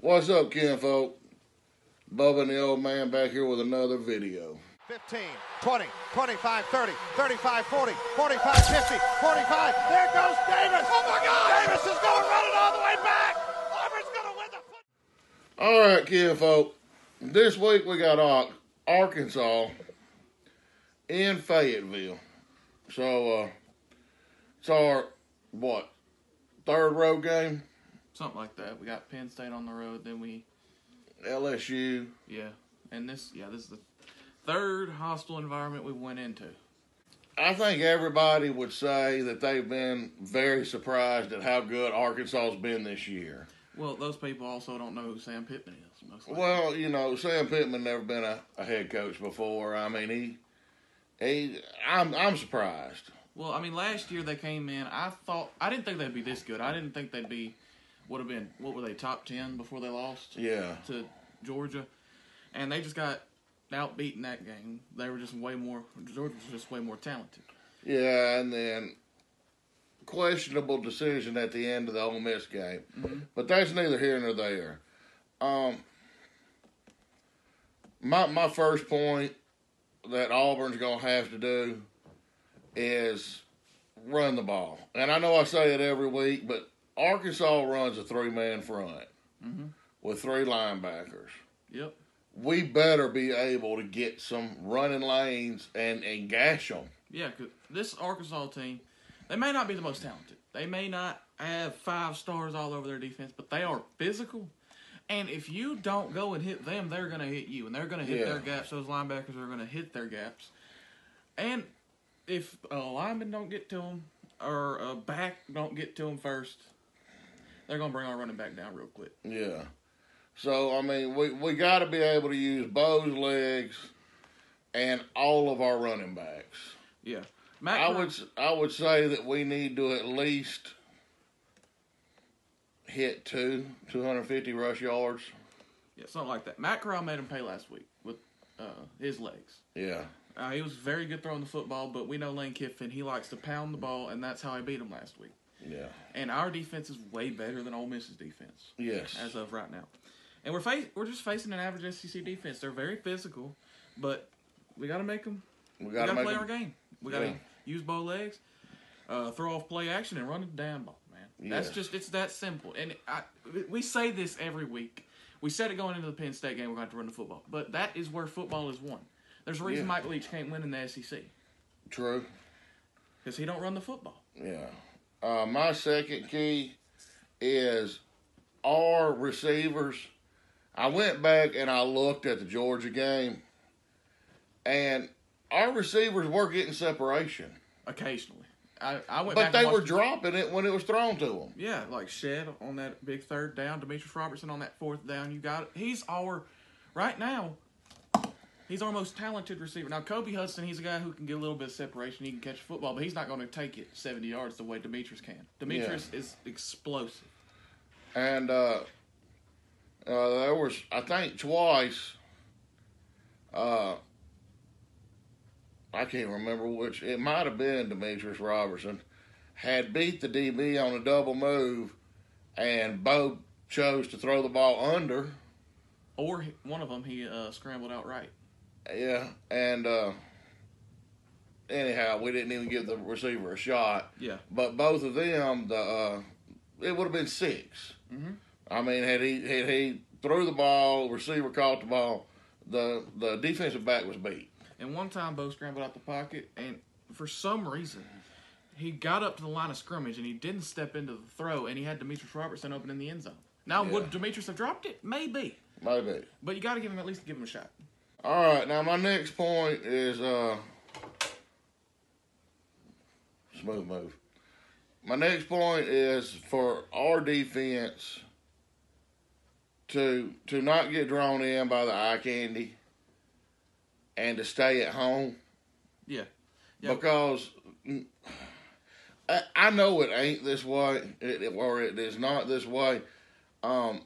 What's up, kinfolk? Bubba and the old man back here with another video. 15, 20, 25, 30, 35, 40, 45, 50, 45. There goes Davis. Oh, my God. Davis is going to run it all the way back. Auburn's going to win the football. All right, kinfolk. This week we got Arkansas in Fayetteville. So, it's our, third road game? Something like that. We got Penn State on the road, then we... LSU. Yeah. And this is the third hostile environment we went into. I think everybody would say that they've been very surprised at how good Arkansas's been this year. Well, those people also don't know who Sam Pittman is. Most likely. Well, you know, Sam Pittman never been a head coach before. I mean, I'm surprised. Well, I mean, last year they came in. I didn't think they'd be this good. I didn't think they'd be. What were they, top 10 before they lost? Yeah. To Georgia, and they just got outbeaten that game. They were just Georgia was just way more talented. Yeah, and then questionable decision at the end of the Ole Miss game. Mm-hmm. But that's neither here nor there. My first point that Auburn's going to have to do is run the ball. And I know I say it every week, but Arkansas runs a three-man front with three linebackers. Yep. We better be able to get some running lanes and gash them. Yeah, because this Arkansas team, they may not be the most talented. They may not have 5 stars all over their defense, but they are physical. And if you don't go and hit them, they're going to hit you. And they're going to hit their gaps. Those linebackers are going to hit their gaps. And if a lineman don't get to them or a back don't get to them first, they're going to bring our running back down real quick. Yeah. So, I mean, we got to be able to use Bo's legs and all of our running backs. Yeah. I would say that we need to at least hit 250 rush yards. Yeah, something like that. Matt Corral made him pay last week with his legs. Yeah. He was very good throwing the football, but we know Lane Kiffin, he likes to pound the ball, and that's how he beat him last week. Yeah. And our defense is way better than Ole Miss's defense. Yes. As of right now. And we're just facing an average SEC defense. They're very physical, but we got to make them. We got to play our game. We got to use both legs, throw off play action, and run the damn ball, man. Yes. It's that simple. And we say this every week. We said it going into the Penn State game, we're going to have to run the football. But that is where football is won. There's a reason Mike Leach can't win in the SEC. True. Because he don't run the football. Yeah. My second key is our receivers. I went back and I looked at the Georgia game, and our receivers were getting separation. Occasionally. I went but back they were dropping it when it was thrown to them. Yeah, like Shed on that big third down, Demetrius Robertson on that fourth down. You got it. Right now, he's our most talented receiver. Now, Kobe Hudson, he's a guy who can get a little bit of separation. He can catch football, but he's not going to take it 70 yards the way Demetrius can. Demetrius is explosive. And there was, I think, twice, I can't remember which, it might have been Demetrius Robertson, had beat the DB on a double move, and Bo chose to throw the ball under. Or one of them, he scrambled out right. Yeah, and anyhow, we didn't even give the receiver a shot. Yeah. But both of them, it would have been 6. Mm-hmm. I mean, had he threw the ball, the receiver caught the ball, the defensive back was beat. And one time, Bo scrambled out the pocket, and for some reason, he got up to the line of scrimmage, and he didn't step into the throw, and he had Demetrius Robertson open in the end zone. Now, would Demetrius have dropped it? Maybe. But you got to give him a shot. All right, now my next point is smooth move. My next point is for our defense to not get drawn in by the eye candy and to stay at home. Yeah. Because I know it ain't this way, or it is not this way. I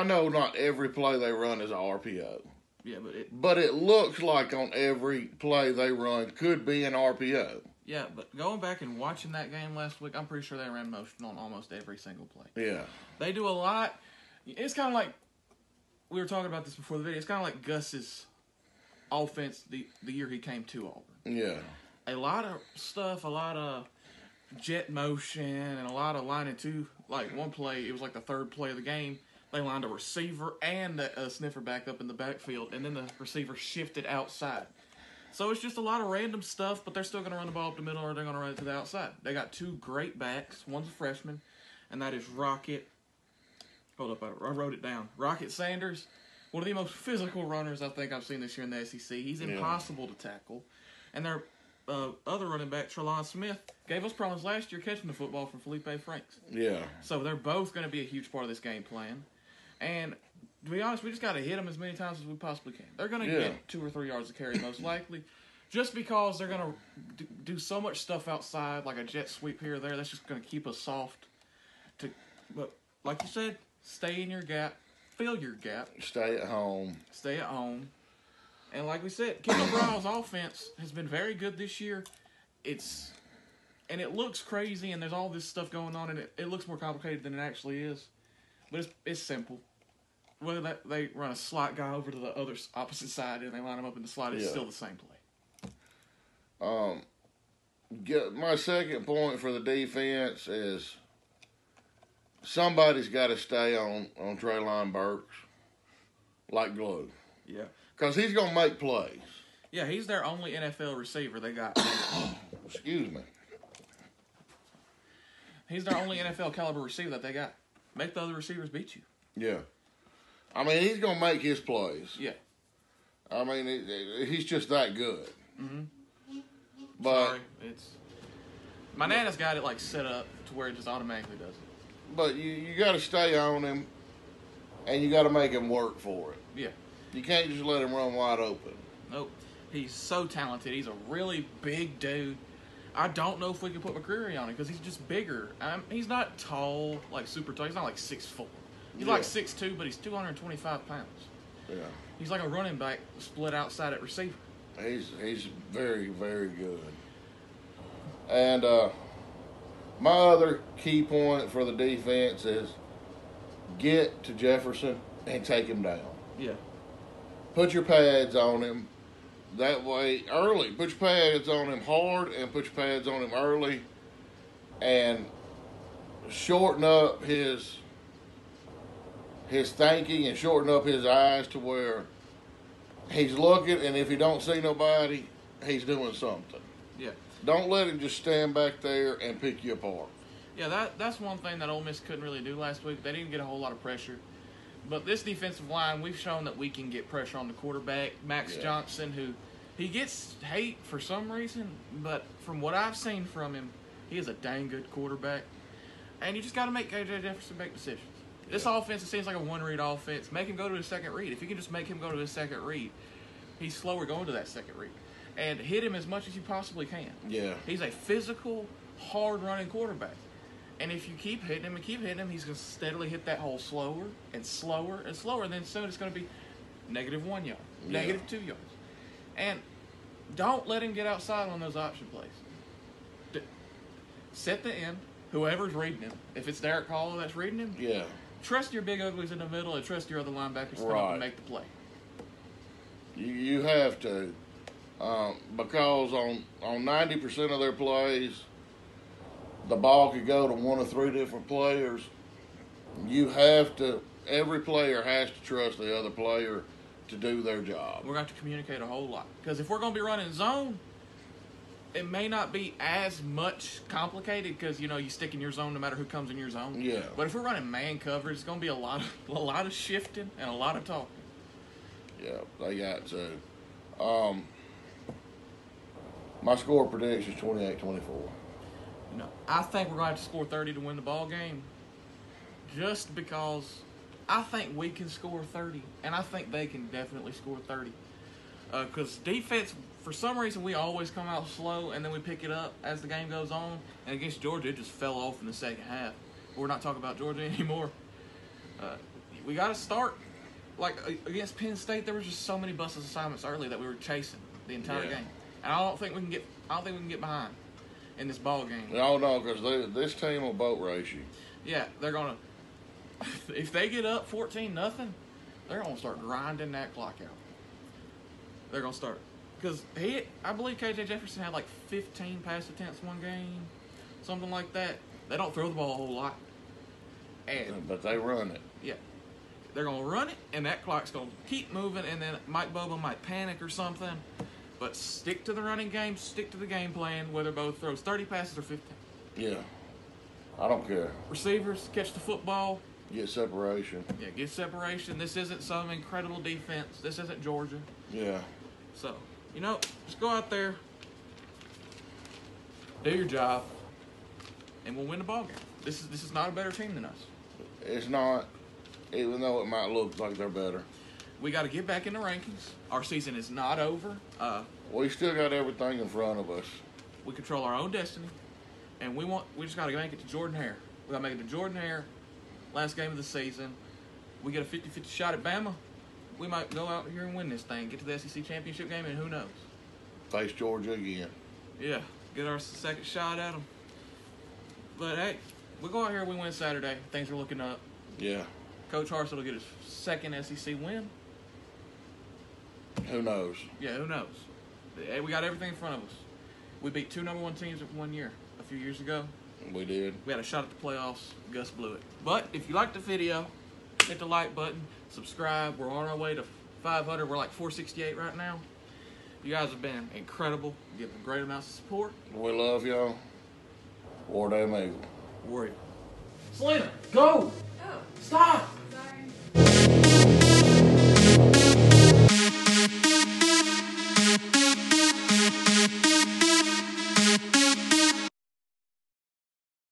know not every play they run is a RPO. Yeah, but it looks like on every play they run could be an RPO. Yeah, but going back and watching that game last week, I'm pretty sure they ran motion on almost every single play. Yeah. They do a lot. It's kind of like we were talking about this before the video. It's kind of like Gus's offense the year he came to Auburn. Yeah. A lot of stuff, a lot of jet motion, and a lot of lining two. Like one play, it was like the third play of the game. They lined a receiver and a sniffer back up in the backfield, and then the receiver shifted outside. So it's just a lot of random stuff, but they're still going to run the ball up the middle, or they're going to run it to the outside. They got two great backs. One's a freshman, and that is Rocket. Hold up, I wrote it down. Rocket Sanders, one of the most physical runners I think I've seen this year in the SEC. He's impossible to tackle. And their other running back, Trelon Smith, gave us problems last year catching the football from Felipe Franks. Yeah. So they're both going to be a huge part of this game plan. And to be honest, we just got to hit them as many times as we possibly can. They're going to get 2 or 3 yards of carry most likely, just because they're going to do so much stuff outside, like a jet sweep here or there. That's just going to keep us soft. But like you said, stay in your gap, fill your gap. Stay at home. Stay at home. And like we said, Kendall Bryles' offense has been very good this year. And it looks crazy, and there's all this stuff going on, and it looks more complicated than it actually is. But it's simple. Whether they run a slot guy over to the other opposite side and they line him up in the slot, it's still the same play. My second point for the defense is somebody's got to stay on Treylon Burks like glue. Yeah. Because he's going to make plays. Yeah, he's their only NFL receiver they got. Excuse me. He's their only NFL caliber receiver that they got. Make the other receivers beat you. Yeah. I mean, he's going to make his plays. Yeah. I mean, he's just that good. Mm-hmm. But sorry, my Nana's got it like set up to where it just automatically does it. But you got to stay on him, and you got to make him work for it. Yeah. You can't just let him run wide open. Nope. He's so talented. He's a really big dude. I don't know if we can put McCreary on him because he's just bigger. He's not tall, like super tall. He's not like 6'4". He's like 6'2", but he's 225 pounds. Yeah. He's like a running back split outside at receiver. He's very, very good. And my other key point for the defense is get to Jefferson and take him down. Yeah. Put your pads on him. That way, early. Put your pads on him hard and put your pads on him early. And shorten up his thinking and shorten up his eyes to where he's looking, and if he don't see nobody, he's doing something. Yeah. Don't let him just stand back there and pick you apart. Yeah, that's one thing that Ole Miss couldn't really do last week. They didn't get a whole lot of pressure. But this defensive line, we've shown that we can get pressure on the quarterback, Max Johnson, who he gets hate for some reason, but from what I've seen from him, he is a dang good quarterback. And you just got to make KJ Jefferson make decisions. This offense, it seems like a one-read offense. Make him go to his second read. If you can just make him go to his second read, he's slower going to that second read. And hit him as much as you possibly can. Yeah. He's a physical, hard-running quarterback. And if you keep hitting him and keep hitting him, he's going to steadily hit that hole slower and slower and slower. And then soon it's going to be -1 yard, -2 yards. And don't let him get outside on those option plays. Set the end, whoever's reading him. If it's Derek Hall that's reading him, trust your big uglies in the middle and trust your other linebackers to come up and make the play. You have to. Because on 90% of their plays, the ball could go to one of 3 different players. You have to, every player has to trust the other player to do their job. We're going to have to communicate a whole lot. Because if we're going to be running zone, it may not be as much complicated because, you stick in your zone no matter who comes in your zone. Yeah. But if we're running man coverage, it's going to be a lot of shifting and a lot of talking. Yeah, they got to. My score prediction is 28-24. I think we're going to have to score 30 to win the ball game just because I think we can score 30, and I think they can definitely score 30. Because defense, for some reason, we always come out slow, and then we pick it up as the game goes on. And against Georgia, it just fell off in the second half. We're not talking about Georgia anymore. We got to start. Like, against Penn State, there were just so many busted assignments early that we were chasing the entire game. And I don't think we can get behind in this ball game. No, because this team will boat race you. Yeah, they're gonna. If they get up 14-0, they're going to start grinding that clock out. They're going to start. Because I believe KJ Jefferson had like 15 pass attempts one game, something like that. They don't throw the ball a whole lot. But they run it. Yeah. They're going to run it, and that clock's going to keep moving, and then Mike Bobo might panic or something. But stick to the running game, stick to the game plan, whether both throws 30 passes or 15. Yeah. I don't care. Receivers, catch the football. Get separation. Yeah, get separation. This isn't some incredible defense. This isn't Georgia. Yeah. So, just go out there, do your job, and we'll win the ball game. This is not a better team than us. It's not, even though it might look like they're better. We got to get back in the rankings. Our season is not over. We still got everything in front of us. We control our own destiny, and we just got to make it to Jordan-Hare. We got to make it to Jordan-Hare. Last game of the season. We get a 50-50 shot at Bama. We might go out here and win this thing, get to the SEC championship game, and who knows? Face Georgia again. Yeah, get our second shot at them. But hey, we go out here, we win Saturday. Things are looking up. Yeah. Coach Harsin will get his second SEC win. Who knows? Yeah, who knows? Hey, we got everything in front of us. We beat 2 number 1 teams in 1 year, a few years ago. We did. We had a shot at the playoffs. Gus blew it. But if you liked the video, hit the like button, subscribe. We're on our way to 500. We're like 468 right now. You guys have been incredible, giving great amounts of support. We love y'all. War Day Eagle. Warrior. Selena, go! Oh. Stop!